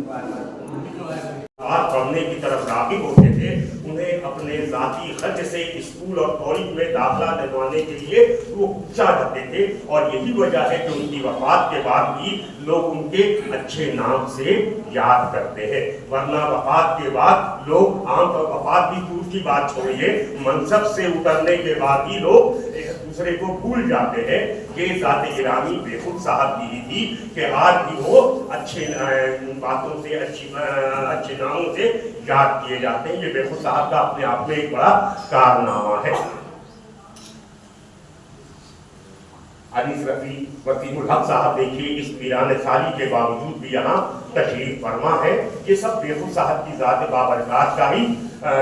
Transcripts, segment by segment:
बात पढ़ने की तरफ राग़िब होते थे, उन्हें अपने ज़ाती खर्च से स्कूल और कॉलेज में दाखिला दिलवाने के लिए वो चाह जाते थे। और यही वजह है कि उनकी वफ़ात के बाद भी लोग उनके अच्छे नाम से याद करते हैं। वरना वफ़ात के बाद लोग आमतौर वफ़ात भी दूर की बात छोड़िए, मनसब से उतरने के बाद ही लोग दूसरे को भूल जाते हैं कि ज़ात गिरामी बेखुद साहब की ही थी कि आज भी वो अच्छे बातों से अच्छे नामों से याद किए जाते हैं। ये बेखुद साहब का अपने आप में एक बड़ा कारनामा है। अनीस रफ़ी वसीमुल हक साहब देखिए इस वीरान साली के बावजूद भी यहाँ तशरीफ फरमा है। ये सब बेखुद साहब की ज़ात बाबरकत का ही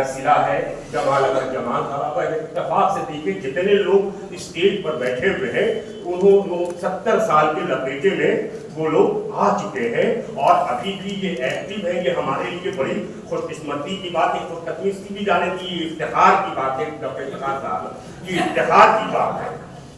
सिला है। जमाल अगर जमाल साहब इत्तफाक से देखिए जितने लोग स्टेज पर बैठे हुए हैं उन्होंने 70 साल के लपेटे में वो लोग आ चुके हैं और अभी भी ये एक्टिव है। ये हमारे लिए बड़ी खुशकिस्मती की बात है, खुशकिस्मती की भी जाने की इफ्तिखार की बात है। डॉक्टर इफ्तिखार साहब, ये इफ्तिखार की बात है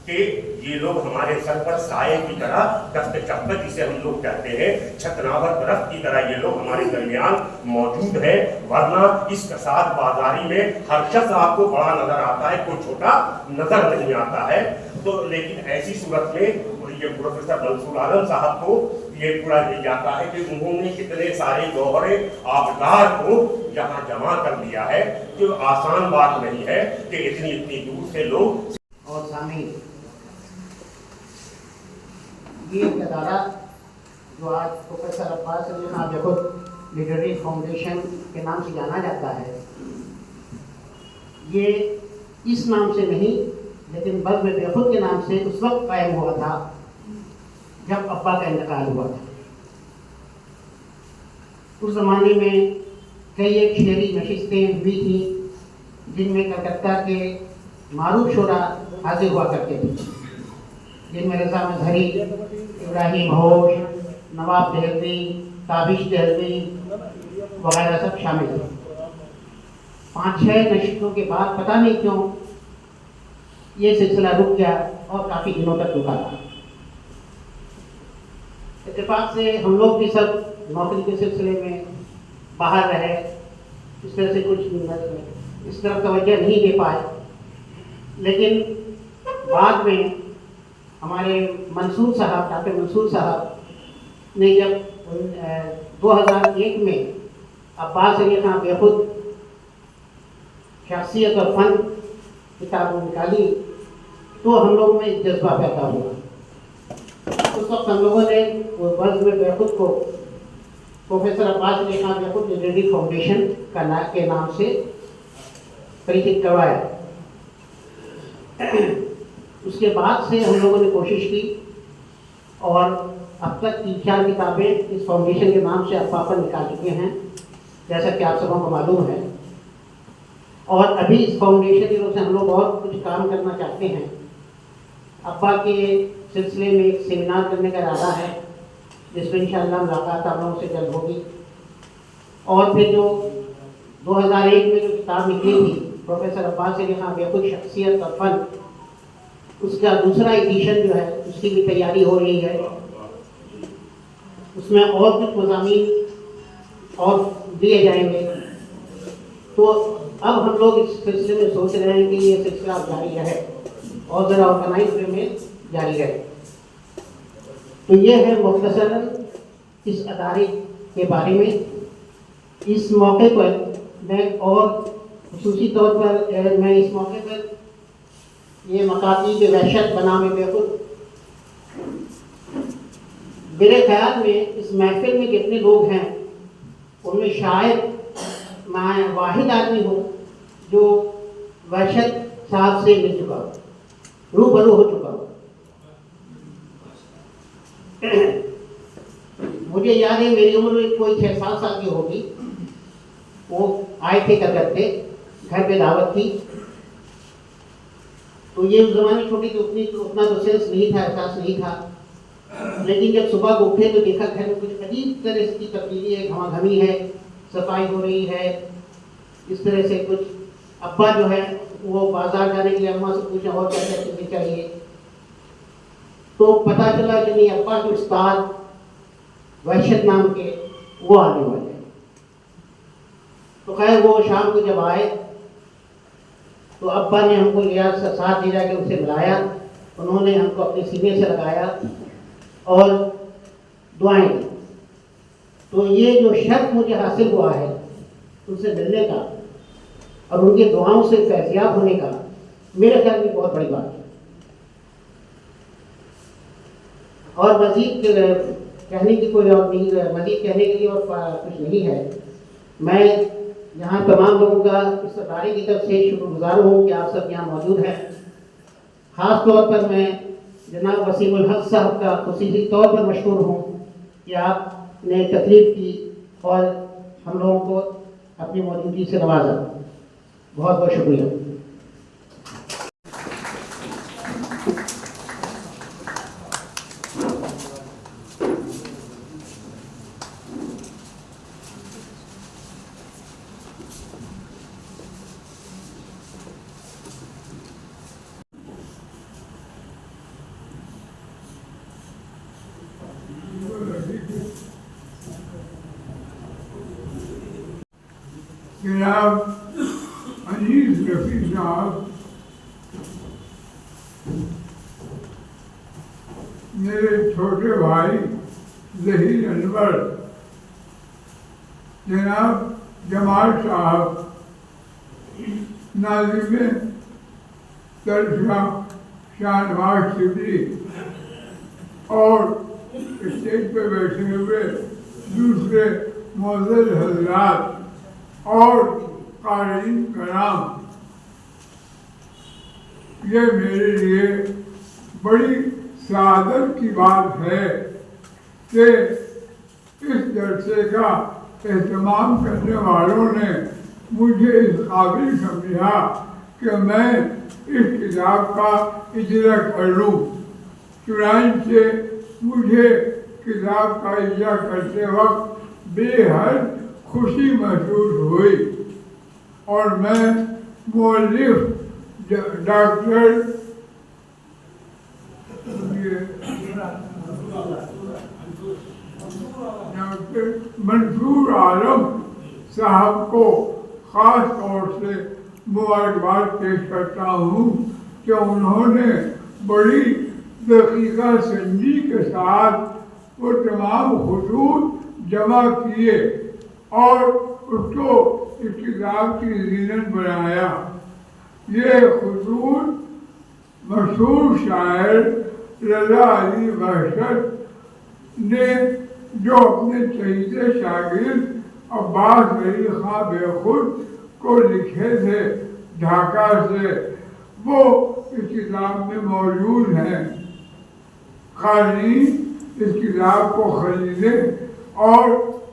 कि ये लोग हमारे सर पर साये की तरह दस्त चप्पत जिसे हम लोग कहते हैं, छतनावर दरख्त की तरह ये लोग हमारे दरमियान मौजूद है। वरना इस कसाद बाजारी में हर शख्स आपको बड़ा नजर आता है, कोई छोटा नजर नहीं आता है। तो लेकिन ऐसी सूरत में ये प्रोफेसर मंसूर आलम साहब को ये पूरा ये जाता है कि उन्होंने कितने सारे गौहरे आबदार को यहाँ जमा कर दिया है, जो आसान बात नहीं है कि इतनी इतनी दूर से लोग। और सामीन, ये अदारा जो आज professor Abbas Ali Khan Bekhud literary foundation के नाम से जाना जाता है, ये इस नाम से नहीं लेकिन बज़्म बेखुद के नाम से उस वक्त कायम हुआ था जब अब्बा का इंतकाल हुआ था। उस ज़माने में कई एक शेरी नशिस्तें हुई थी जिनमें कलकत्ता के मारूफ शोरा हाजिर हुआ करते थे, जिनमें रज़ा मजहरी, इब्राहिम होश, नवाब दहलवी, ताबिश दहलवी वगैरह सब शामिल थे। 5-6 नशिस्तों के बाद पता नहीं क्यों ये सिलसिला रुक गया और काफ़ी दिनों तक रुका रहा। इत्तेफाक से हम लोग भी सब नौकरी के सिलसिले में बाहर रहे, इस तरह से कुछ इस तरफ तवज्जो नहीं दे पाए। लेकिन बाद में हमारे मंसूर साहब, डॉक्टर मंसूर साहब ने जब 2001 में अब्बास अली खान बेखुद शख्सियत और फ़न किताब निकाली तो हम लोगों में जज्बा पैदा हुआ। उस वक्त हम लोगों ने वो बज़्म बेखुद को professor Abbas Ali Khan Bekhud literary foundation के नाम से परिचित करवाया। उसके बाद से हम लोगों ने कोशिश की और अब तक 3-4 किताबें इस फाउंडेशन के नाम से अब्बा पर निकाल चुके हैं, जैसा कि आप सबों को मालूम है। और अभी इस फाउंडेशन की तरफ से हम लोग और कुछ काम करना चाहते हैं। अब्बा के सिलसिले में एक सेमिनार करने का इरादा है जिसमें इंशाअल्लाह मुलाकात आप लोगों से जल्द होगी। और फिर जो 2001 में जो किताब निकली थी प्रोफेसर अब्बास अली खान बेखुद शख्सियत और फ़न, उसका दूसरा एडिशन जो है उसकी भी तैयारी हो रही है। उसमें और कुछ मज़ामीन और दिए जाएंगे। तो अब हम लोग इस सिलसिले में सोच रहे हैं कि ये सिलसिला जारी रहे और ज़रा ऑर्गेनाइज वे में जारी रहे। तो ये है मुख्तसरन इस अदारे के बारे में। इस मौके पर मैं और खुसूसी तौर पर मैं इस मौके पर ये मकाती के वहशत बनामे बेखुद, मेरे ख्याल में इस महफिल में जितने लोग हैं उनमें शायद मैं वाहिद आदमी हूँ जो वहशत साहब से मिल चुका हूँ, रूबरू हो चुका हूँ। मुझे याद है मेरी उम्र कोई 6-7 साल की होगी, वो आए थे कलकत्ते, घर पे दावत थी। तो ये उस ज़माने छोटी थी, उतना तो सेंस नहीं था, एहसास नहीं था। लेकिन जब सुबह को उठे तो देखा घर में कुछ अजीब तरह की तब्दीली है, घमाघमी है, सफाई हो रही है, इस तरह से कुछ। अब्बा जो है वो बाजार जाने के लिए अम्मा से पूछा और क्या क्या चीज़ें चाहिए, तो पता चला कि नहीं, अब्बा के उस्ताद वहशत नाम के وہ آنے والے ہیں۔ تو خیر وہ شام کو جب آئے تو ابا نے ہم کو لیا، ساتھ لے جا کے ان سے ملایا، انہوں نے ہم کو اپنے سینے سے لگایا اور دعائیں دی۔ تو یہ جو شرف مجھے حاصل ہوا ہے ان سے ملنے کا اور ان کی دعاؤں سے فیضیاب ہونے کا، میرے خیال میں بہت بڑی بات ہے۔ اور مزید کہنے کی کوئی اور نہیں، مزید کہنے کے لیے اور کچھ نہیں ہے۔ میں یہاں تمام لوگوں کا اس سرکاری کی طرف سے شکر گزار ہوں کہ آپ سب یہاں موجود ہیں۔ خاص طور پر میں جناب وسیم الحق صاحب کا خصوصی طور پر مشکور ہوں کہ آپ نے تکلیف کی اور ہم لوگوں کو اپنی موجودگی سے نوازا۔ بہت بہت شکریہ۔ جناب انیس رفیع صاحب میرے چھوٹے بھائی ظہیر انور، جناب جمال صاحب ناظم ترشا شاہ نواز شبلی اور اسٹیج پہ بیٹھے ہوئے دوسرے معزز حضرات اور قارئین کرام، یہ میرے لیے بڑی سعادت کی بات ہے کہ اس جلسے کا اہتمام کرنے والوں نے مجھے اس قابل سمجھا کہ میں اس کتاب کا اجرا کر لوں۔ چنانچہ مجھے کتاب کا اجرا کرتے وقت بے حد خوشی محسوس ہوئی اور میں مؤلف ڈاکٹر منصور عالم صاحب کو خاص طور سے مبارکباد پیش کرتا ہوں کہ انہوں نے بڑی دقیقہ سنجی کے ساتھ وہ تمام خطوط جمع کیے اور اس کو اس کتاب کی زینت بنایا۔ یہ خطوط مشہور شاعر رضا علی وحشت نے جو اپنے چہیتے شاگرد عباس علی خان بے خود کو لکھے تھے ڈھاکہ سے، وہ اس کتاب میں موجود ہیں۔ قارئین اس کتاب کو خریدیں اور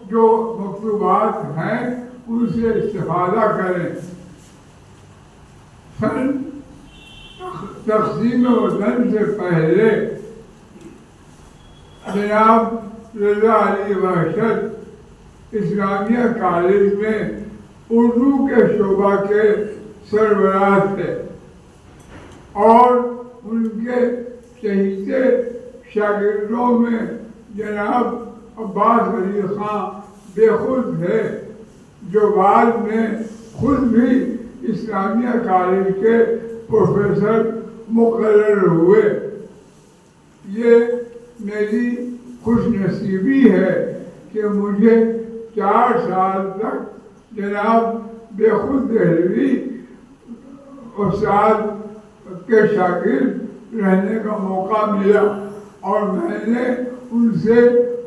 جو مکتوبات ہیں ان سے استفادہ کریں۔ تقسیم وطن سے پہلے جناب رضا علی وحشت اسلامیہ کالج میں اردو کے شعبہ کے سربراہ تھے اور ان کے چہیتے شاگردوں میں جناب عباس علی خان بے خود تھے، جو بعد میں خود بھی اسلامیہ کالج کے پروفیسر مقرر ہوئے۔ یہ میری خوش نصیبی ہے کہ مجھے 4 سال تک جناب بے خود دہلوی استاد کے شاگرد رہنے کا موقع ملا اور میں نے ان سے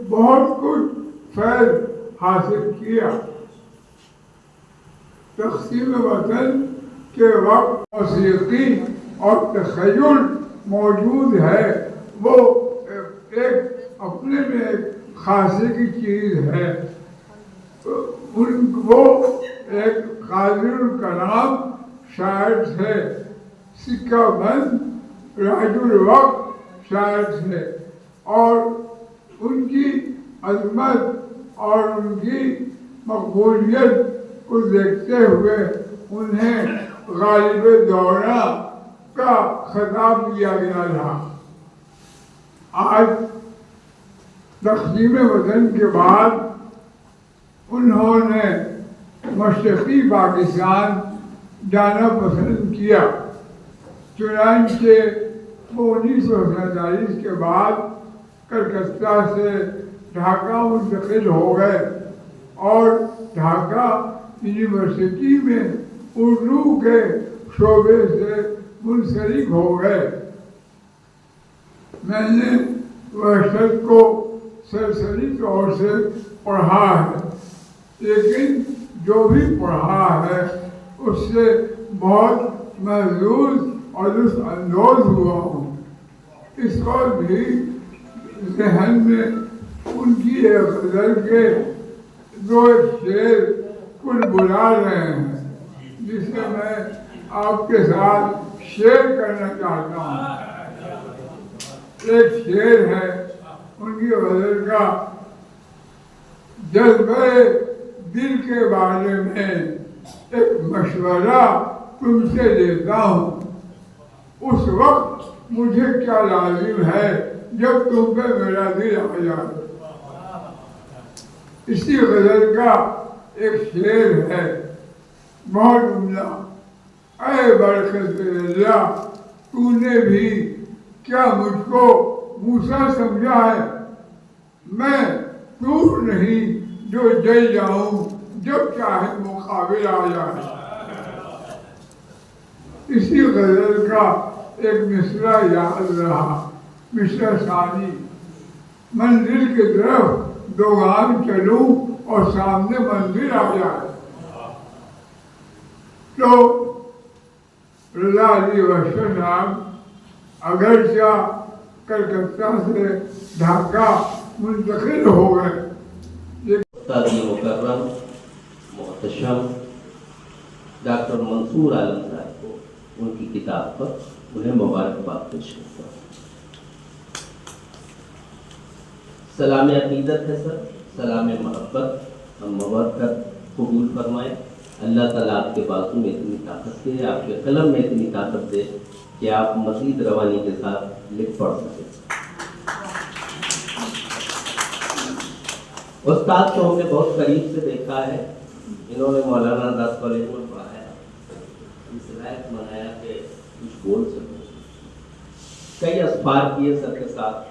بہت کچھ فیض حاصل کیا۔ تقسیم وطن کے وقت موسیقی اور تخیل موجود ہے، وہ ایک اپنے میں ایک خاصی کی چیز ہے۔ وہ ایک قادر الکلام شاعر تھے، سکہ بند راج الوقت شاعر تھے اور ان کی عظمت اور ان کی مقبولیت کو دیکھتے ہوئے انہیں غالب دورہ کا خطاب دیا گیا تھا۔ آج تقسیم وطن کے بعد انہوں نے مشرقی پاکستان جانا پسند کیا، چنانچہ وہ 1947 کے بعد کلکتہ سے ڈھاکہ منتقل ہو گئے اور ڈھاکہ یونیورسٹی میں اردو کے شعبے سے منسلک ہو گئے۔ میں نے وحشت کو سرسری طور سے پڑھا ہے، لیکن جو بھی پڑھا ہے اس سے بہت محظوظ اور لطف اندوز ہوا ہوں۔ اس وقت بھی ذہن میں ان کی ایک غزل کے دو شعر کل بلا رہے ہیں، جسے میں آپ کے ساتھ شیئر کرنا چاہتا ہوں۔ ایک شعر ہے ان کی غزل کا: جذبہ دل کے بارے میں ایک مشورہ تم سے لیتا ہوں، اس وقت مجھے کیا لازم ہے جب تم پہ میرا دل آ جائے۔ اسی غزل کا ایک شعر ہے بہت عمدہ: اے برکت اللہ، تو نے بھی کیا مجھ کو موسیٰ سمجھا ہے؟ میں دور نہیں جو جل جاؤں جب چاہے مقابل آ جائے۔ اسی غزل کا ایک مصرع یاد رہا، مصرع ثانی: منزل کی طرف دو گام چلوں اور سامنے منزل آ جائے۔ تو رضا علی وحشت صاحب اگرچہ کلکتہ سے ڈھاکہ منتقل ہو گئے، استادی مکرم محتشم ڈاکٹر منصور عالم صاحب کو ان کی کتاب پر انہیں مبارکباد پیش کرتا ہوں۔ سلام عقیدت ہے سر، سلام محبت اور مبارکت قبول فرمائے۔ اللہ تعالیٰ آپ کے بازو میں اتنی طاقت دے، آپ کے قلم میں اتنی طاقت دے کہ آپ مزید روانی کے ساتھ لکھ پڑھ سکیں۔ استاد کو ہم نے بہت قریب سے دیکھا ہے، انہوں نے مولانا 10 کالج میں پڑھایا، اس لائق بنایا کہ کچھ بول سکوں، کئی اسفار کیے سر کے ساتھ۔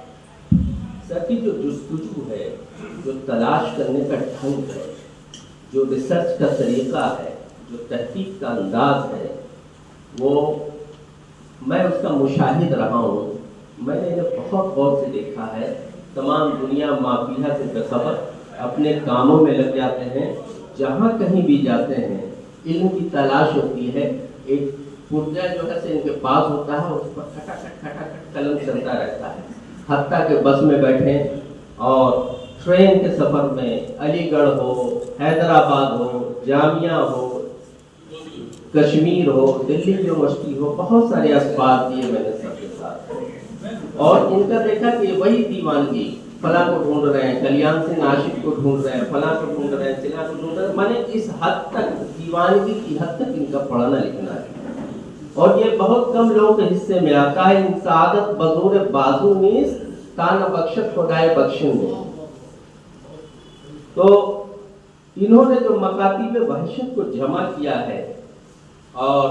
سر کی جو جستجو ہے، جو تلاش کرنے کا ڈھنگ ہے، جو ریسرچ کا طریقہ ہے، جو تحقیق کا انداز ہے، وہ میں اس کا مشاہد رہا ہوں۔ میں نے انہیں بہت غور سے دیکھا ہے۔ تمام دنیا مافیہ سے بےخبر اپنے کاموں میں لگ جاتے ہیں، جہاں کہیں بھی جاتے ہیں علم کی تلاش ہوتی ہے، ایک پرجا جو ہے ان کے پاس ہوتا ہے، اس پر کھٹا قلم چلتا رہتا ہے، حتیٰ کہ بس میں بیٹھیں اور ٹرین کے سفر میں علی گڑھ ہو، حیدرآباد ہو، جامعہ ہو، کشمیر ہو، دلی یونیورسٹی ہو، بہت سارے اسباب دیے میں نے سب کے ساتھ، اور ان کا دیکھا کہ وہی دیوانگی، فلاں کو ڈھونڈ رہے ہیں، کلیان سنگھ عاشق کو ڈھونڈ رہے ہیں، فلاں کو ڈھونڈ رہے ہیں، چلا کو ڈھونڈ رہے ہیں، میں نے اس حد تک دیوانگی کی حد تک ان کا پڑھنا لکھنا ہے، اور یہ بہت کم لوگوں کے حصے میں آتا ہے۔ ان سعادت بزور بازو نیز کان بخشت خدائے بخشن میں۔ تو انہوں نے جو مکاتیب وحشت کو جمع کیا ہے اور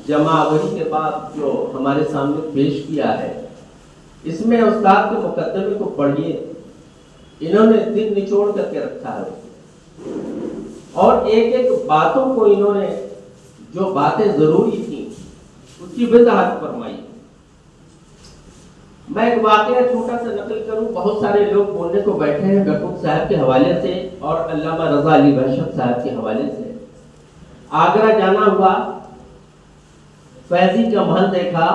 جمع آوری کے بعد جو ہمارے سامنے پیش کیا ہے، اس میں استاد کے مقدمے کو پڑھیے، انہوں نے دل نچوڑ کر کے رکھا ہے، اور ایک ایک باتوں کو انہوں نے جو باتیں ضروری تھیں اس کی وضاحت فرمائی۔ میں ایک واقعہ چھوٹا سا نقل کروں، بہت سارے لوگ بولنے کو بیٹھے ہیں گٹوت صاحب کے حوالے سے اور علامہ رضا علی وحشت صاحب کے حوالے سے۔ آگرہ جانا ہوا، فیضی کا محل دیکھا،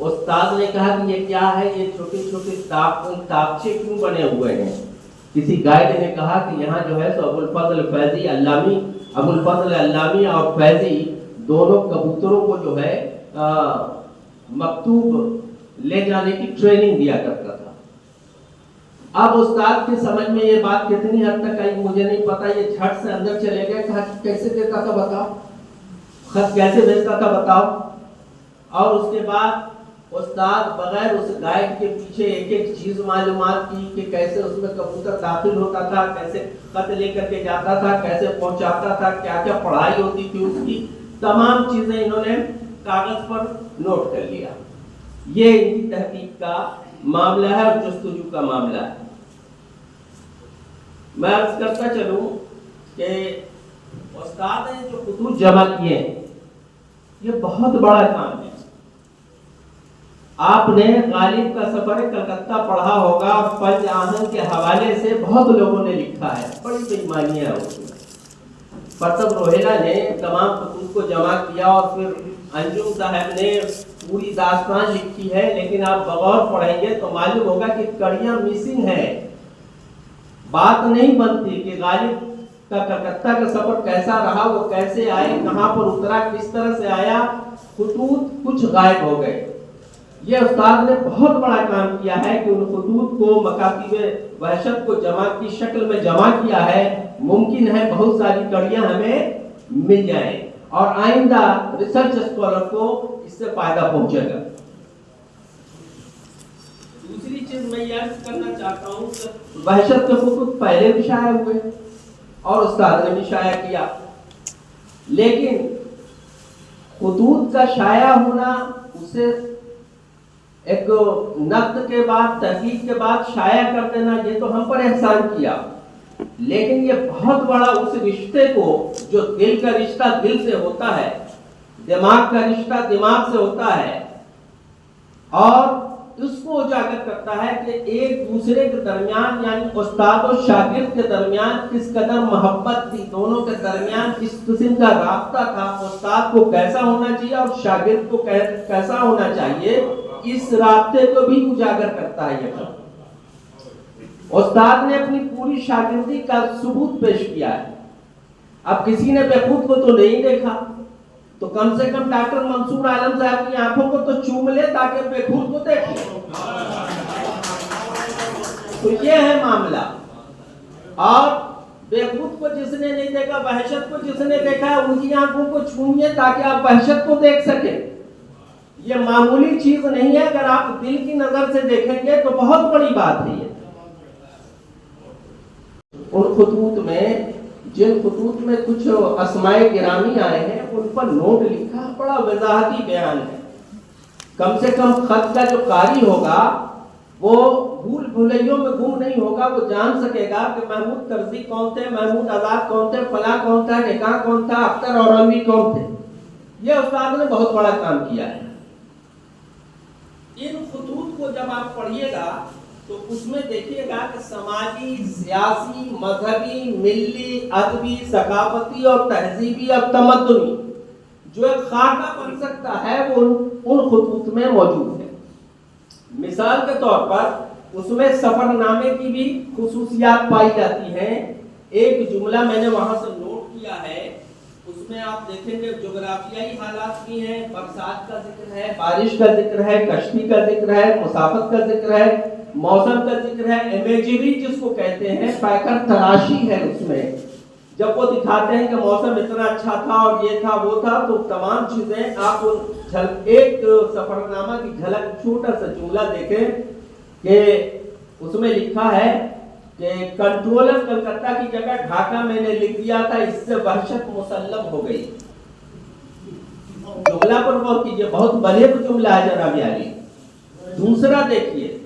استاد نے کہا کہ یہ کیا ہے، یہ چھوٹے چھوٹے تاپچے کیوں بنے ہوئے ہیں؟ کسی گائیڈ نے کہا کہ یہاں جو ہے سو ابو الفضل علامی اور فیضی دونوں کبوتروں کو جو ہے مکتوب لے جانے کی ٹریننگ دیا کرتا تھا۔ اب استاد کی سمجھ میں یہ بات کتنی حد تک آئی مجھے نہیں پتا، یہ جھٹ سے اندر چلے گئے، کہا کیسے دیتا تھا بتاؤ، خط کیسے بھیجتا تھا بتاؤ، اور اس کے بعد استاد بغیر اس گائیڈ کے پیچھے ایک ایک چیز معلومات کی کہ کیسے اس میں کبوتر داخل ہوتا تھا، کیسے خط لے کر کے جاتا تھا، کیسے پہنچاتا تھا، کیا کیا پڑھائی ہوتی تھی اس کی، تمام چیزیں انہوں نے کاغذ پر نوٹ کر لیا. یہ ان کی تحقیق کا معاملہ ہے اور جستجو کا معاملہ ہے. میں عرض کرتا چلوں کہ استاد نے جو خطوط جمع کیے ہیں یہ بہت بڑا کام ہے. آپ نے غالب کا سفر کلکتہ پڑھا ہوگا اور پنج آہن کے حوالے سے بہت لوگوں نے لکھا ہے، بڑی بےایمانیاں ہیں اس میں. پرتب روہیلا نے تمام خطوط کو جمع کیا اور پھر انجم صاحب نے پوری داستان لکھی ہے، لیکن آپ بغور پڑھیں گے تو معلوم ہوگا کہ کڑیاں مسنگ ہے. بات نہیں بنتی کہ غالب کا کلکتہ کا سفر کیسا رہا، وہ کیسے آئے، کہاں پر اترا، کس طرح سے آیا. خطوط کچھ غائب ہو گئے. یہ استاد نے بہت بڑا کام کیا ہے کہ ان خطوط کو مکاتب وحشت کو جمع کی شکل میں جمع کیا ہے. ممکن ہے بہت ساری کڑیاں ہمیں مل جائیں اور آئندہ ریسرچ اسکالر کو اس سے فائدہ پہنچے گا. دوسری چیز میں یہ عرض کرنا چاہتا ہوں کہ وحشت کے خطوط پہلے بھی شائع ہوئے اور استاد نے بھی شائع کیا، لیکن خطوط کا شائع ہونا اسے ایک نقد کے بعد تحقیق کے بعد شائع کر دینا یہ تو ہم پر احسان کیا، لیکن یہ بہت بڑا اس رشتے کو جو دل کا رشتہ دل سے ہوتا ہے، دماغ کا رشتہ دماغ سے ہوتا ہے، اور اس کو اجاگر کرتا ہے کہ ایک دوسرے کے درمیان یعنی استاد و شاگرد کے درمیان کس قدر محبت تھی، دونوں کے درمیان کس قسم کا رابطہ تھا، استاد کو کیسا ہونا چاہیے اور شاگرد کو کیسا ہونا چاہیے، اس رابطے کو بھی اجاگر کرتا ہے. یہ استاد نے اپنی پوری شاگردی کا ثبوت پیش کیا ہے. اب کسی نے بیخود کو تو نہیں دیکھا تو کم سے کم ڈاکٹر منصور عالم صاحب کی آنکھوں کو تو چوم لے تاکہ بیخود کو دیکھے. تو یہ ہے معاملہ. اور بیخود کو جس نے نہیں دیکھا، وحشت کو جس نے دیکھا ہے، ان کی آنکھوں کو چومیے تاکہ آپ وحشت کو دیکھ سکیں. یہ معمولی چیز نہیں ہے. اگر آپ دل کی نظر سے دیکھیں گے تو بہت بڑی بات ہے. یہ ان خطوط میں جن خطوط میں کچھ اسماء گرامی آئے ہیں ان پر نوٹ لکھا، بڑا وضاحتی بیان ہے. کم سے کم خط کا جو قاری ہوگا وہ بھول بھلیوں میں گم نہیں ہوگا، وہ جان سکے گا کہ محمود طرزی کون تھے، محمود آزاد کون تھے، فلاں کون تھا، نکاح کون تھا، اختر اورنگی کون تھے. یہ استاد نے بہت بڑا کام کیا ہے. ان خطوط کو جب آپ پڑھیے گا تو اس میں دیکھیے گا کہ سماجی، سیاسی، مذہبی، ملی، ادبی، ثقافتی اور تہذیبی اور تمدنی جو ایک خاکہ بن سکتا ہے وہ ان خطوط میں موجود ہے. مثال کے طور پر اس میں سفر نامے کی بھی خصوصیات پائی جاتی ہیں. ایک جملہ میں نے وہاں سے نوٹ کیا ہے، اس میں آپ دیکھیں گے جغرافیائی حالات بھی ہیں، برسات کا ذکر ہے، بارش کا ذکر ہے، کشتی کا ذکر ہے، مسافت کا ذکر ہے، موسم کا ذکر ہے. امیجری جس کو کہتے ہیں، پیکر تراشی ہے اس میں. جب وہ دکھاتے ہیں کہ موسم اتنا اچھا تھا اور یہ تھا وہ تھا، تو تمام چیزیں آپ ایک سفر نامہ کی جھلک چھوٹا سا جملہ دیکھیں کہ اس میں لکھا ہے کہ کنٹرولر کلکتہ کی جگہ ڈھاکہ میں نے لکھ دیا تھا، اس سے وحشت مسلم ہو گئی. جملہ پر غور کیجئے، بہت بلیغ جملہ ہے جناب عالی. دوسرا دیکھیے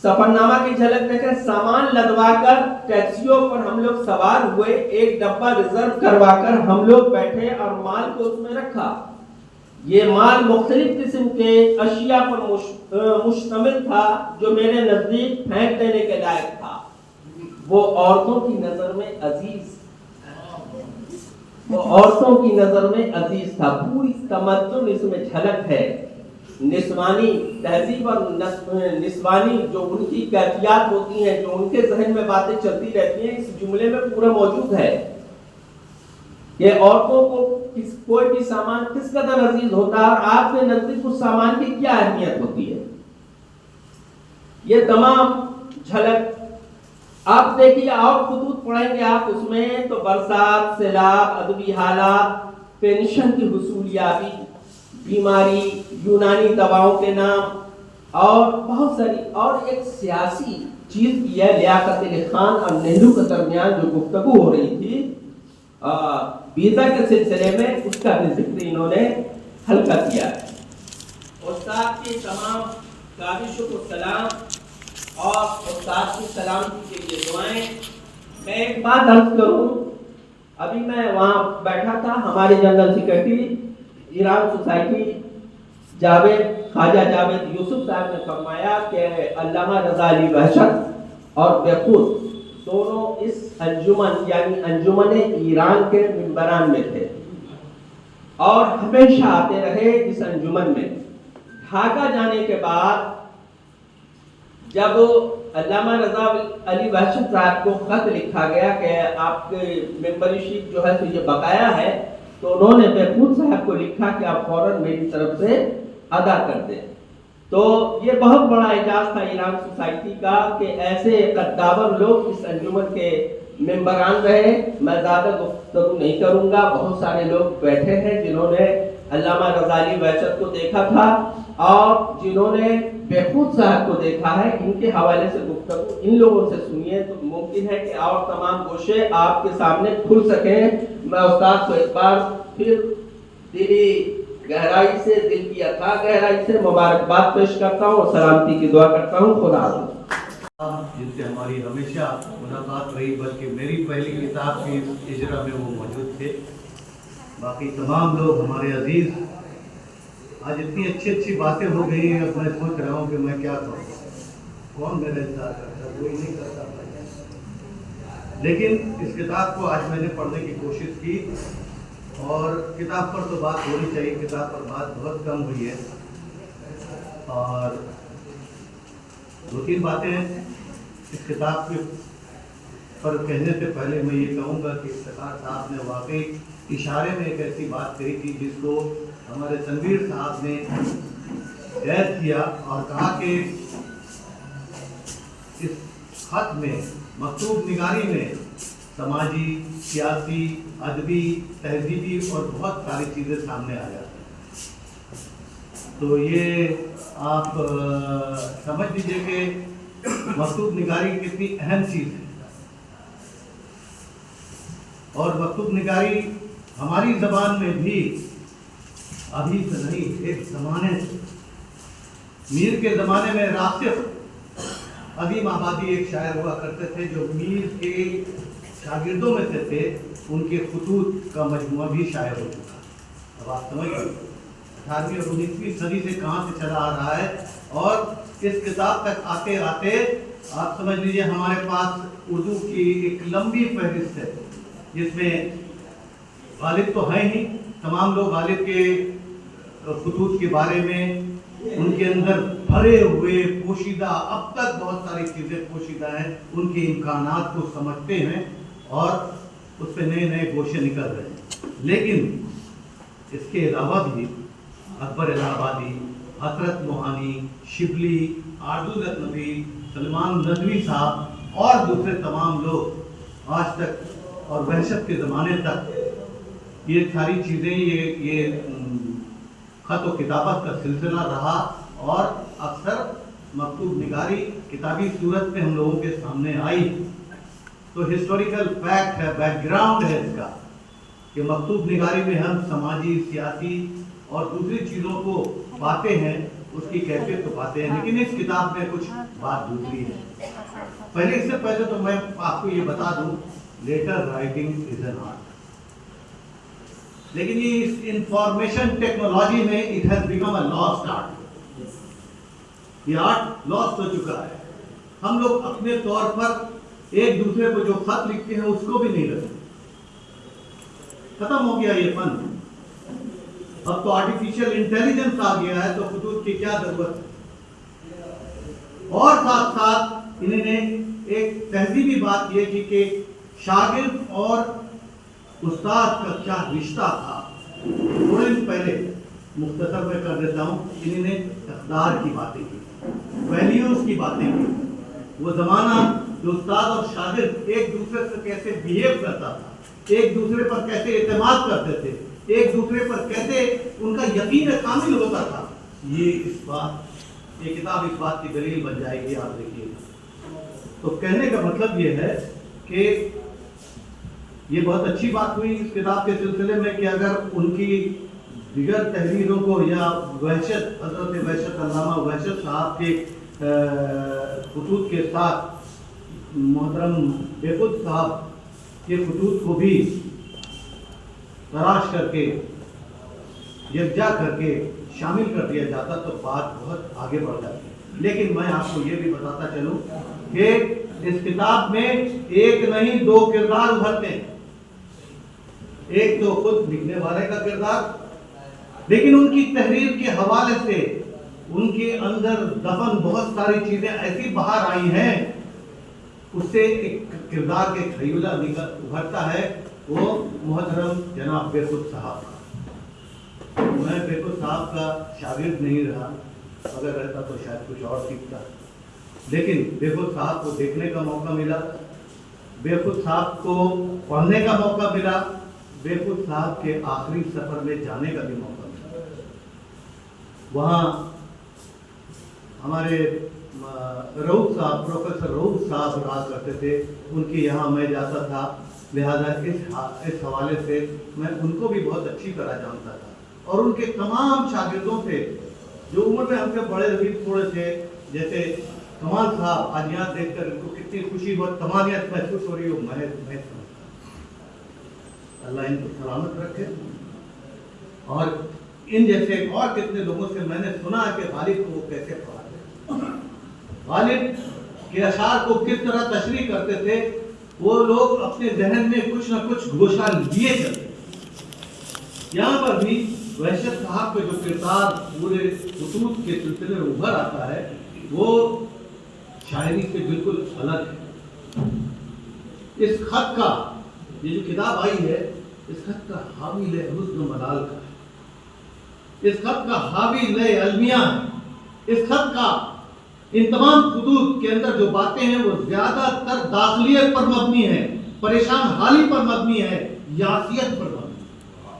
سفر نامہ کی جھلک دیکھیں، سامان لدوا کر ٹیکسیوں پر ہم لوگ سوار ہوئے، ایک ڈبہ ریزرو کروا کر ہم لوگ بیٹھے اور مال کو اس میں رکھا. یہ مال مختلف قسم کے اشیاء پر مشتمل تھا جو میرے نزدیک پھینک دینے کے لائق تھا. وہ عورتوں کی نظر میں عزیز، وہ عورتوں کی نظر میں عزیز تھا. پوری تمدن اس میں جھلک ہے. نسوانی تہذیب اور نسوانی جو ان کی کیفیات ہوتی ہیں، جو ان کے ذہن میں باتیں چلتی رہتی ہیں، اس جملے میں پورا موجود ہے. کہ عورتوں کو کوئی بھی سامان کس قدر عزیز ہوتا ہے اور آپ کے نزدیک اس سامان کی کیا اہمیت ہوتی ہے. یہ تمام جھلک آپ دیکھیے. اور خطوط پڑھیں گے آپ اس میں تو برسات، سیلاب، ادبی حالات، پینشن کی حصولیابی، बीमारी, यूनानी दवाओं के नाम और बहुत सारी, और एक सियासी चीज की है, लियाकत अली खान और नेहरू के दरमियान जो गुफ्तगू हो रही थी वीजा के सिलसिले में, उसका भी जिक्र इन्होंने हल्का किया है। उस्ताद की तमाम काबिशों को सलाम और उस्ताद की सलामती के लिए दुआएं। मैं एक बात अर्ज करूं, अभी मैं वहाँ बैठा था, हमारे general secretary Iran society Khawaja Javed Yousuf sahab ने फरमाया कि अल्लामा रज़ा अली वहशत और बेखुद दोनों इस अंजुमन यानी अंजुमन ईरान के मिंबरान में थे और हमेशा आते रहे इस अंजुमन में। ढाका जाने के बाद जब अल्लामा रज़ा अली वहशत साहब को खत लिखा गया कि आपके मेंबरशिप जो है तो ये बकाया है, तो उन्होंने बेखुद साहब को लिखा कि आप फौरन मेरी तरफ से अदा कर दें। तो ये बहुत बड़ा एजाज था ईरान सोसाइटी का कि ऐसे कद्दावर लोग इस अंजुमन के मेंबरान रहे। मैं ज़्यादा गुफ्तगू नहीं करूँगा, बहुत सारे लोग बैठे हैं जिन्होंने अल्लामा रज़ा अली वहशत को देखा था और जिन्होंने बेखुद साहब को देखा है। इनके हवाले से गुफ्तगू इन लोगों से सुनिए तो मुमकिन है कि और तमाम गोशे आपके सामने खुल सकें। मैं उस्ताद को एक बार फिर दिली गहराई से, दिल की अथाह गहराई से मुबारकबाद पेश करता हूँ और सलामती की दुआ करता हूँ। खुदा हाफ़िज़। जिनसे हमारी हमेशा मुलाकात रही, बल्कि मेरी पहली किताब की इजरा में वो मौजूद थे। बाकी तमाम लोग हमारे अजीज़, आज इतनी अच्छी अच्छी बातें हो गई हैं, अब मैं सोच रहा हूँ कि मैं क्या करूँ, कौन मेरा इंतजार करता, कोई नहीं करता। लेकिन इस किताब को आज मैंने पढ़ने की कोशिश की और किताब पर तो बात होनी चाहिए, किताब पर बात बहुत कम हुई है। और दो तीन बातें इस किताब के पर कहने से पहले मैं ये कहूँगा कि इफ्तिखार साहब ने वाकई इशारे में एक ऐसी बात कही थी जिसको हमारे तनवीर साहब ने ऐद किया और कहा कि इस खत में, मकतूब निगारी में समाजी, सियासी, अदबी, तहजीबी और बहुत सारी चीज़ें सामने आ जाती हैं। तो ये आप समझ लीजिए कि मकतूब निगारी कितनी अहम चीज़ है। और मकतूब निगारी हमारी ज़बान में भी अभी से नहीं, एक ज़माने से, मीर के ज़माने में रासिफ अजीम आबादी एक शायर हुआ करते थे जो मीर के शागिर्दों में से थे। उनके खुतूत का मजमुआ भी शायर हो चुका। अब आप समझ गए 18वीं और 19वीं सदी से कहाँ से चला आ रहा है। और इस किताब तक आते आते आप समझ लीजिए हमारे पास उर्दू की एक लंबी फहरिस्त है जिसमें गालिब तो है ही, तमाम लोग गालिब के खुतूत के बारे में, उनके अंदर भरे हुए पोशीदा, अब तक बहुत सारी चीज़ें पोशीदा हैं, उनके इम्कानात को समझते हैं और उस पर नए नए गोशे निकल रहे हैं। लेकिन इसके अलावा भी अकबर इलाहाबादी, हसरत मोहानी, शिबली, आरजू नदवी, सलमान नदवी साहब और दूसरे तमाम लोग आज तक और वहशत के ज़माने तक ये सारी चीज़ें, ये खत व किताबत का सिलसिला रहा और अक्सर मकतूब निगारी किताबी सूरत में हम लोगों के सामने आई। तो हिस्टोरिकल फैक्ट है, बैकग्राउंड है इसका कि मकतूब निगारी में हम समाजी, सियासी और दूसरी चीज़ों को पाते हैं, उसकी कैफियत को पाते हैं। लेकिन इस किताब में कुछ बात दूसरी है। पहले इससे पहले तो मैं आपको ये बता दूं, letter writing is an art. लेकिन ये इस इंफॉर्मेशन टेक्नोलॉजी में it has become a lost art. ये आर्ट लॉस्ट हो चुका है। हम लोग अपने तौर पर एक दूसरे को जो खत लिखते हैं उसको भी नहीं लिखते, खत्म हो गया ये फन। अब तो आर्टिफिशियल इंटेलिजेंस आ गया है, तो खुतूत की क्या जरूरत है। और साथ साथ इन्होंने एक तहजीबी बात यह की कि शागिर्द और उस्ताद का क्या रिश्ता था। थोड़े दिन पहले मुख्तसर में कर देता हूँ, इन्होंने इक़्तिदार की बातें की, वैल्यूज की बातें की। वो ज़माना जो उस्ताद और शागिर्द एक दूसरे से कैसे बिहेव करता था, एक दूसरे पर कैसे एतमाद करते थे, ایک دوسرے پر کیسے ان کا یقین کامل ہوتا تھا، یہ کتاب اس بات کی دلیل بن جائے گی. آپ دیکھیے تو کہنے کا مطلب یہ ہے کہ یہ بہت اچھی بات ہوئی اس کتاب کے سلسلے میں کہ اگر ان کی دیگر تحریروں کو یا وحشت، حضرت وحشت علامہ وحشت صاحب کے خطوط کے ساتھ محترم بیخود صاحب کے خطوط کو بھی تراش کر کے یکجا کر کے شامل کر دیا جاتا تو بات بہت آگے بڑھ جاتی. لیکن میں آپ کو یہ بھی بتاتا چلوں کہ اس کتاب میں ایک نہیں دو کردار ابھرتے ہیں. ایک تو خود لکھنے والے کا کردار، لیکن ان کی تحریر کے حوالے سے ان کے اندر دفن بہت ساری چیزیں ایسی باہر آئی ہیں، اس سے ایک کردار کے خیولہ ابھرتا ہے، وہ محترم جناب بیخود صاحب. میں بیخود صاحب کا شاگرد نہیں رہا، اگر رہتا تو شاید کچھ اور سیکھتا، لیکن بیخود صاحب کو دیکھنے کا موقع ملا، بیخود صاحب کو پڑھنے کا موقع ملا، بیخود صاحب کے آخری سفر میں جانے کا بھی موقع ملا. وہاں ہمارے رؤف صاحب، پروفیسر رؤف صاحب رہا کرتے تھے، ان کے یہاں میں جاتا تھا، لہذا اس حوالے سے میں ان کو بھی بہت اچھی طرح جانتا تھا. اور ان کے تمام شاگردوں سے جو عمر میں ہم سے بڑے بھی تھوڑے تھے، جیسے کمال صاحب، آج یہاں دیکھ کر ان کو کتنی خوشی بہت تمانیت محسوس ہو رہی ہو، میں اللہ ان کو سلامت رکھے. اور ان جیسے اور کتنے لوگوں سے میں نے سنا کہ غالب کو وہ کیسے پڑھاتے، غالب کے اشعار کو کس طرح تشریح کرتے تھے. وہ لوگ اپنے ذہن میں کچھ نہ کچھ گوشہ لیے چلتے. یہاں پر بھی وحشت صاحب کا جو کردار پورے خطوط کے سلسلے میں ابھر آتا ہے وہ شاعری سے بالکل الگ ہے. اس خط کا، یہ جو کتاب آئی ہے، اس خط کا حامل حسن و ملال کا ہے، اس خط کا حامل المیہ ہے. اس خط کا ان تمام خطوط کے اندر جو باتیں ہیں وہ زیادہ تر داخلیت پر مبنی ہے، پریشان حالی پر مبنی ہے، یاسیت پر مبنی ہے.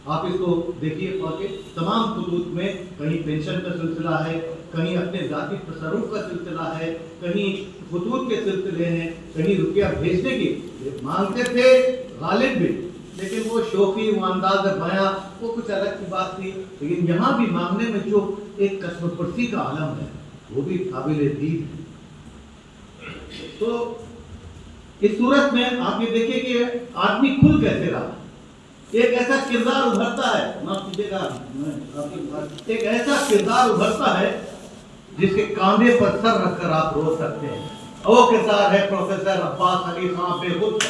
آپ اس کو دیکھیے پڑھ کے، تمام خطوط میں کہیں پینشن کا سلسلہ ہے، کہیں اپنے ذاتی تصرف کا سلسلہ ہے، کہیں خطوط کے سلسلے ہیں، کہیں روپیہ بھیجنے کی مانگتے تھے غالب بھی، لیکن وہ شوخی، وہ انداز بیاں، وہ کچھ الگ کی بات تھی. لیکن یہاں بھی مانگنے میں جو ایک کسب پرسی کا عالم ہے وہ بھی قابل دید ہے. تو اس صورت میں آپ یہ دیکھیں کہ آدمی کھل کیسے رہا. ایک ایسا کردار ابھرتا ہے، ایک ایسا کردار ابھرتا ہے جس کے کاندھے پر سر رکھ کر آپ رو سکتے ہیں. وہ کردار ہے پروفیسر عباس علی خان بیخود.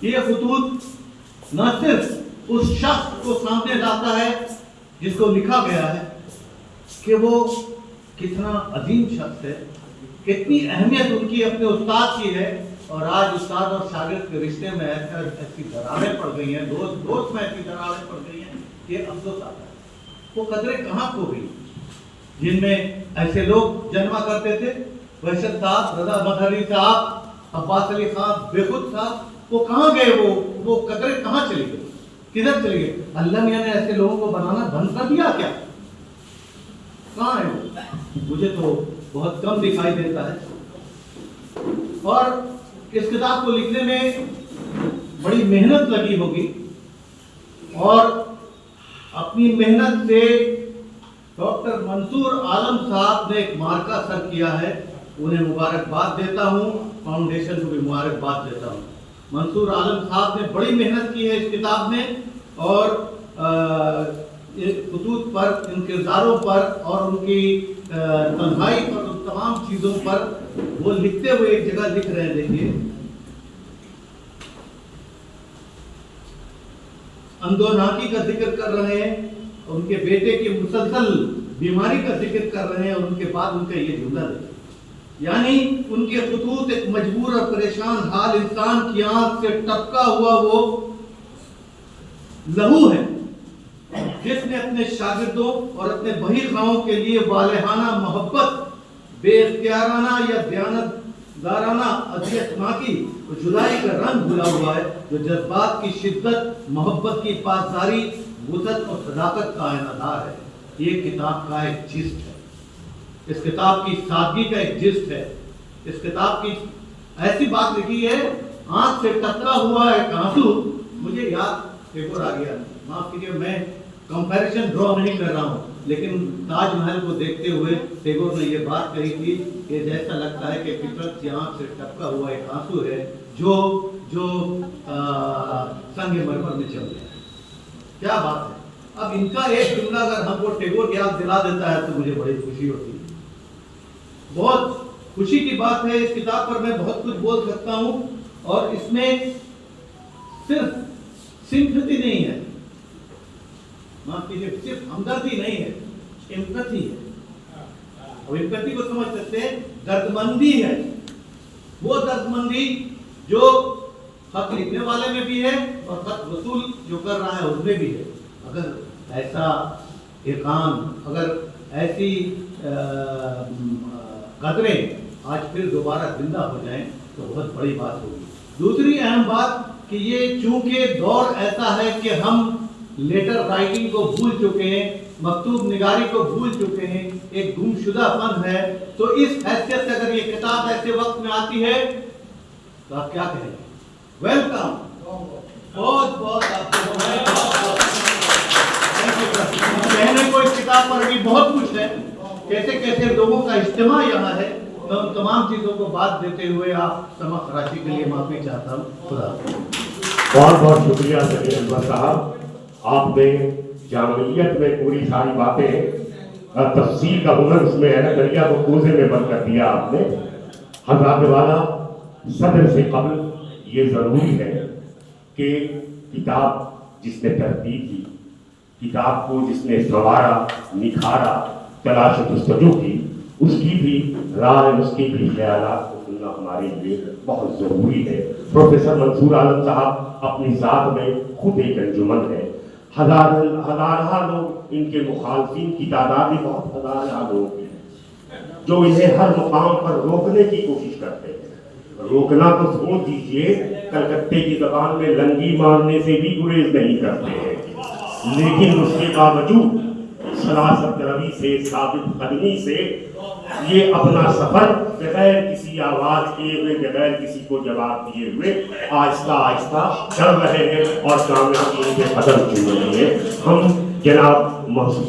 یہ خطوط نہ صرف اس شخص کو سامنے لاتا ہے جس کو لکھا گیا ہے کہ وہ کتنا عظیم شخص ہے، کتنی اہمیت ان کی اپنے استاد کی ہے، اور آج استاد اور شاگرد کے رشتے میں ایسی دراریں پڑ گئی ہیں، دوست میں ایسی دراریں پڑ گئی ہیں کہ افسوس آتا ہے. وہ قدریں کہاں کھو گئی جن میں ایسے لوگ جنما کرتے تھے. وحشت صاحب، رضا مظہری صاحب، عباس علی خان بیخود صاحب، وہ کہاں گئے؟ وہ قدریں کہاں چلی گئی، کدھر چلی گئی؟ اللہ میاں نے ایسے لوگوں کو بنانا بند کر دیا کیا؟ کہاں ہے وہ؟ مجھے تو بہت کم دکھائی دیتا ہے. اور اس کتاب کو لکھنے میں بڑی محنت لگی ہوگی، اور اپنی محنت سے ڈاکٹر منصور عالم صاحب نے ایک مارکہ سر کیا ہے. انہیں مبارکباد دیتا ہوں، فاؤنڈیشن کو بھی مبارکباد دیتا ہوں. منصور عالم صاحب نے بڑی محنت کی ہے اس کتاب میں، اور خطوط پر، ان کرداروں پر اور ان کی تنہائی پر، ان تمام چیزوں پر وہ لکھتے ہوئے ایک جگہ لکھ رہے ہیں. دیکھیے، اندوناکی کا ذکر کر رہے ہیں، ان کے بیٹے کی مسلسل بیماری کا ذکر کر رہے ہیں، اور ان کے بعد ان کا یہ جملہ دیکھیں، یعنی ان کے خطوط ایک مجبور اور پریشان حال انسان کی آنکھ سے ٹپکا ہوا وہ لہو ہے جس نے اپنے شاگردوں اور اپنے بہی خواہوں کے لیے والہانہ محبت، بے اختیارانہ یا دیانت دارانہ اذیت ناکی वो जुदाई का रंग घुला हुआ है, जो जज्बात की शिद्दत, मोहब्बत की पासदारी, वुसअत और सदाकत का आयनादार है। ये किताब का एक जिस्ट है, इस किताब की सादगी का एक जिस्ट है। इस किताब की ऐसी बात लिखी है, आंख से टपका हुआ है आंसू। मुझे याद टैगोर आ गया, माफ कीजिए मैं कंपैरिजन ड्रॉ नहीं कर रहा हूँ, लेकिन ताजमहल को देखते हुए टैगोर ने ये बात कही थी कि जैसा लगता है कि फितरत की आंख से टपका हुआ एक आंसू है जो जो संगमरमर में चल रहा है। क्या बात है। अब इनका एक जुमला अगर हमको टैगोर की याद दिला देता है तो मुझे बड़ी खुशी होती है। बहुत खुशी की बात है, इस किताब पर मैं बहुत कुछ बोल सकता हूँ, और इसमें सिर्फ सिंपैथी नहीं है, माफ कीजिए, सिर्फ हमदर्दी नहीं है, एम्पैथी है। और एम्पैथी को समझ सकते हैं, दर्दमंदी है। वो दर्दमंदी जो खत लिखने वाले में भी है और खत वसूल जो कर रहा है उसमें भी है। अगर ऐसा एकान, अगर ऐसी कदरें आज फिर दोबारा जिंदा हो जाएं तो बहुत बड़ी बात होगी। दूसरी अहम बात कि ये चूंकि दौर ऐसा है कि हम लेटर राइटिंग को भूल चुके हैं, मकतूब निगारी को भूल चुके हैं, एक गुमशुदापन है, तो इस हैसियत से अगर ये किताब ऐसे वक्त में आती है तो आप क्या कहेंगे? वेलकम, बहुत बहुत आपको कहने को इस किताब पर भी बहुत कुछ है, कैसे कैसे लोगों का इज्तिमा यहाँ है। मैं उन तमाम चीजों को बात देते हुए आप समक्ष राशि के लिए माफी चाहता हूँ। खुदा बहुत बहुत शुक्रिया सलीम अनवर साहब, आपने जामियत में पूरी सारी बातें तफसील का हुनर उसमें है ना, दरिया को कोसे में बंद कर दिया आपने। हज़रात वाला सदर से कबल ये ज़रूरी है कि किताब जिसने तरतीब की, किताब को जिसने संवारा, निखारा, तलाश जस्तजू की, उसकी भी राय, उसके भी ख्यालात को सुनना हमारे लिए बहुत ज़रूरी है। प्रोफेसर मंसूर आलम साहब अपनी ज़ात में खुद एक अंजुमन है, हज़ारा लोग इनके मुखालफिन की तादाद भी बहुत हज़ारा लोग हैं जो इन्हें हर मुकाम पर रोकने की कोशिश करते हैं। रोकना तो छोड़ दीजिए, कलकत्ते की ज़बान में लंगी मारने से भी गुरेज नहीं करते हैं, लेकिन उसके बावजूद सलासत रवी से, साबित कदमी से ये अपना सफर बगैर किसी आवाज किए हुए, बगैर किसी को जवाब दिए हुए आहिस्ता आहिस्ता चल रहे हैं और कामयाबी के कदम चुन रहे हैं। हम जनाब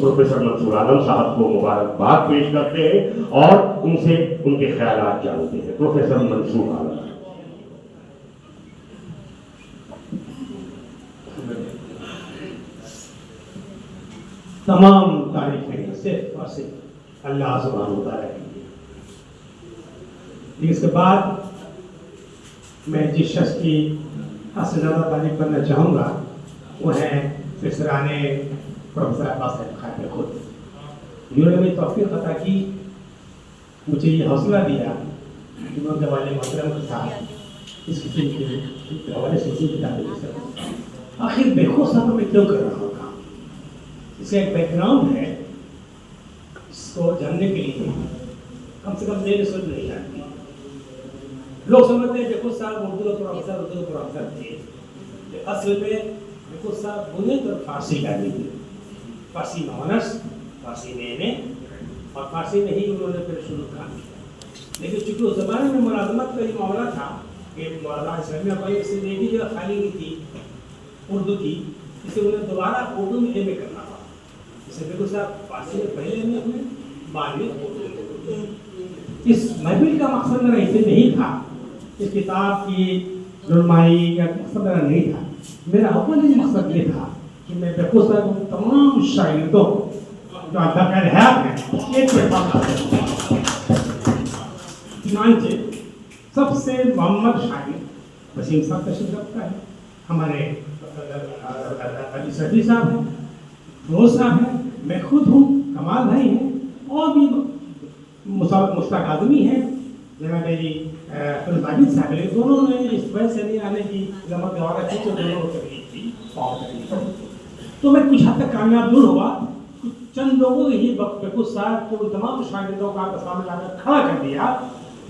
प्रोफेसर मंसूर आलम साहब को मुबारकबाद पेश करते हैं और उनसे उनके ख्यालात जानते हैं। प्रोफेसर मंसूर आलम। तमाम तारीफें सिर्फ और सिर्फ अल्लाह सुब्हानहू व तआला की। इसके बाद मैं जिस शख्स की सबसे ज़्यादा तारीफ करना चाहूँगा वो है फिसराने प्रोफेसर अब्बास साहब खातिर खुद, जिन्होंने मुझे तौफीक अता की, मुझे ये हौसला दिया कि मैं उनके वाले मोहतरम के साथ इस किस्म के हवाले से किताबें लिख सकूँ। आखिर बेखुद सफ़र में क्यों कर रहा हूँ काम, इसका एक बैकग्राउंड है। इसको जानने के लिए कम से कम मेरे सुन नहीं जानती। लोग समझते हैं बेखुद साहब उर्दू प्रोफेसर थे, असल में बेखुद साहब बुनियाद और फारसी का नहीं थे, फारसी में ऑनर्स, फारसी में एमए और फारसी में ही उन्होंने फिर शुरू काम किया। लेकिन चूंकि उस ज़माने में मुलाजमत का ये मामला था कि मौलाना इस्लामिया कॉलेज से एक ही जगह खाली हुई थी उर्दू की, इसे उन्हें दोबारा उर्दू में एमए करना पड़ा। जैसे बेखुद साहब फारसी में पहले एमए हुए, बाद में उर्दू में। इस महफिल का मकसद मेरा इसे नहीं था, इस किताब की रुनमाई का मकसद मेरा नहीं था। मेरा अव्वल मकसद ये था कि मैं बेखुद साहब को तमाम शायरों जो अदाकार हैं एक चुनांचे सबसे मोहम्मद शाहिद वसीम साहब तशरीफ रखता है, हमारे अली सदी साहब हैं, रोज साहब हैं, मैं खुद हूँ, कमाल भाई हैं और भी मुश्ताक आदमी हैं, जनाब मेरी फिरोज साहब है। दोनों ने इस वजह से नहीं आने की जमा दौरा की तो दोनों को तकलीफ थी, तो मैं कुछ हद तक कामयाब दूर हुआ। कुछ चंद लोगों ने ही बेखुद साहब को तमाम शागिर्दों का आपके सामने लाकर खड़ा कर दिया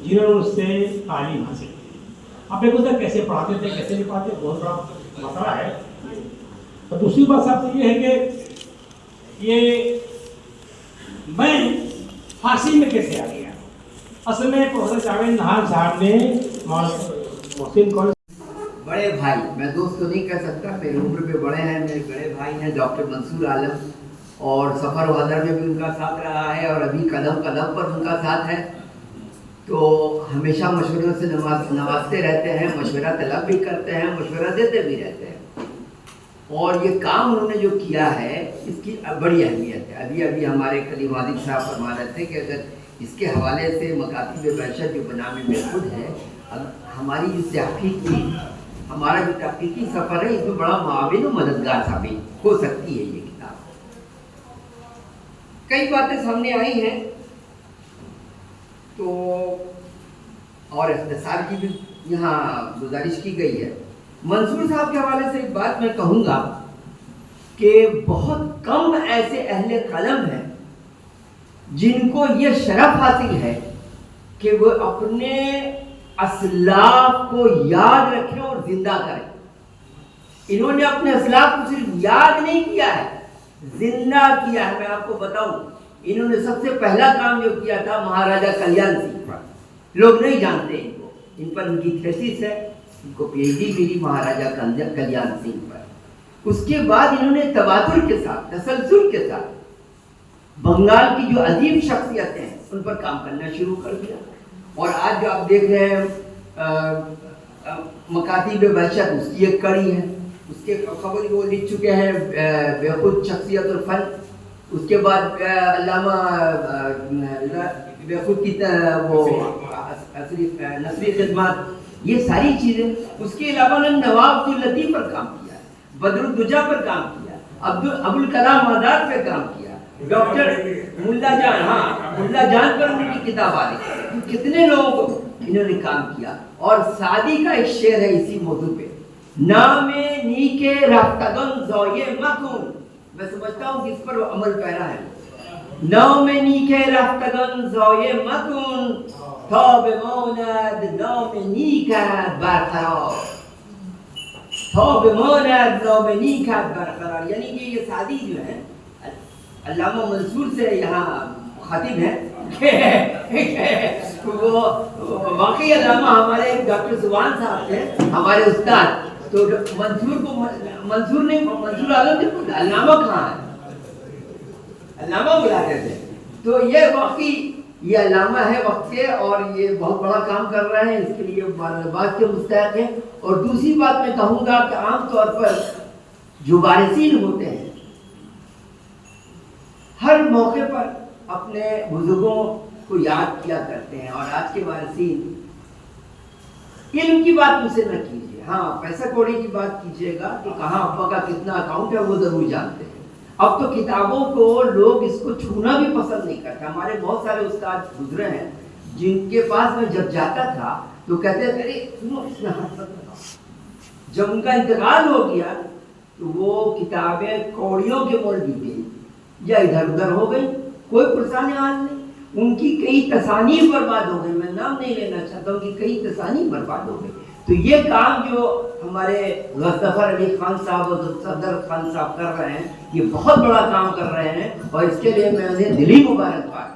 जिन्होंने उससे तालीम हासिल की। अब देखो सर कैसे पढ़ाते थे कैसे नहीं पढ़ाते, बहुत बड़ा मसला है। तो दूसरी बात साहब तो ये है कि ये मैं फांसी में कैसे आ गया। असल में प्रोफेसर जावेद नहान साहब ने मोहसिन कॉलेज, बड़े भाई, मैं दोस्त तो नहीं कह सकता, मेरी उम्र में बड़े हैं, मेरे बड़े भाई हैं डॉक्टर मंसूर आलम, और सफ़र वदर में भी उनका साथ रहा है और अभी कदम कदम पर उनका साथ है। तो हमेशा मशवरों से नवाजते रहते हैं, मशवरा तलब भी करते हैं, मशवरा देते भी रहते हैं। और ये काम उन्होंने जो किया है इसकी बड़ी अहमियत है। अभी अभी हमारे कलीम आदिब साहब फरमा रहे थे कि अगर इसके हवाले से मकातिब बहशत जो बनामे में खुद है, हमारी जो तहकीकी, हमारा जो तहकीकी सफ़र है इसमें बड़ा मुआविन और मददगार साबित हो सकती है ये किताब। कई बातें सामने आई हैं तो और इख्तिसार की भी यहाँ गुजारिश की गई है। मंसूर साहब के हवाले से एक बात मैं कहूँगा कि बहुत कम ऐसे अहले कलम हैं जिनको ये शरफ हासिल है कि वो अपने असलाफ को याद रखें और जिंदा करें। इन्होंने अपने असलाफ को सिर्फ याद नहीं किया है, जिंदा किया है। मैं आपको बताऊं, इन्होंने सबसे पहला काम जो किया था महाराजा कल्याण सिंह पर, लोग नहीं जानते इनको, इन पर उनकी थीसिस है, इनको पीएचडी मिली महाराजा कल्याण सिंह पर। उसके बाद इन्होंने तवातुर के साथ, तसलसल के साथ बंगाल की जो अजीब शख्सियतें हैं उन पर काम करना शुरू कर दिया। और आज जो आप देख रहे हैं मकातिब बहशत, उसकी एक कड़ी है, उसके खबर वो लिख चुके हैं बेखुद शख्सियत और फन। उसके बाद अल्लामा बेखुद की वो नस्री खिदमत, ये सारी चीज़ें। उसके अलावा उन्होंने नवाब अब्दुल लतीफ़ पर काम किया, बदरुद्दुजा पर काम किया, अबुल कलाम आज़ाद पे काम किया, डॉक्टर मुल्ला जान, हाँ मुल्ला जान पर उनकी किताब आ रही। कितने लोगों को इन्होंने काम किया। और शादी का एक शेर है इसी मौजू पे, नामे नीके रफ्तगन ज़ोये मकून, मैं समझता हूँ कि इस पर अमल पैरा है। नामे नीके रफ्तगन ज़ोये मकून ताब मौनद नाम नीका बरकरार, ताब मौनद नाम नीका बरकरार। यानी कि ये शादी जो है अल्लामा मंसूर से यहाँ खातिब है वो वाकई अल्लामा हमारे डॉक्टर सुभान साहब थे, हमारे उस्ताद। तो मंसूर आलम ने बोला अल्लामा कहाँ है, अल्लामा बुलाते थे। तो ये वाकई ये अल्लामा है वक्त के, और ये बहुत बड़ा काम कर रहे हैं, इसके लिए मुबारकबाद के मुस्तहक है। और दूसरी बात मैं कहूँगा कि आमतौर पर जो वारिसीन होते हैं हर मौके पर अपने बुजुर्गों को याद किया करते हैं। और आज के वारिसीन इल्म की बात मुझसे न कीजिए, हाँ पैसा कौड़ी की बात कीजिएगा तो कहाँ अब्बा का कितना अकाउंट है वो जरूर जानते हैं। अब तो किताबों को लोग इसको छूना भी पसंद नहीं करते। हमारे बहुत सारे उस्ताद गुजरे हैं जिनके पास मैं जब जाता था तो कहते थे अरे सुनो इसमें हाथ मत लगाओ। जब उनका इंतकाल हो गया तो वो किताबें कौड़ियों के मोल बिके या इधर उधर हो गई, कोई पुरसाने हाल नहीं। उनकी कई तसानीफ बर्बाद हो गई, मैं नाम नहीं लेना चाहता हूँ कि कई तसानीफ बर्बाद हो गई। तो ये काम जो हमारे गज़फ़र अली खान साहब और सफदर खान साहब कर रहे हैं, ये बहुत बड़ा काम कर रहे हैं और इसके लिए मैं उन्हें दिली मुबारकबाद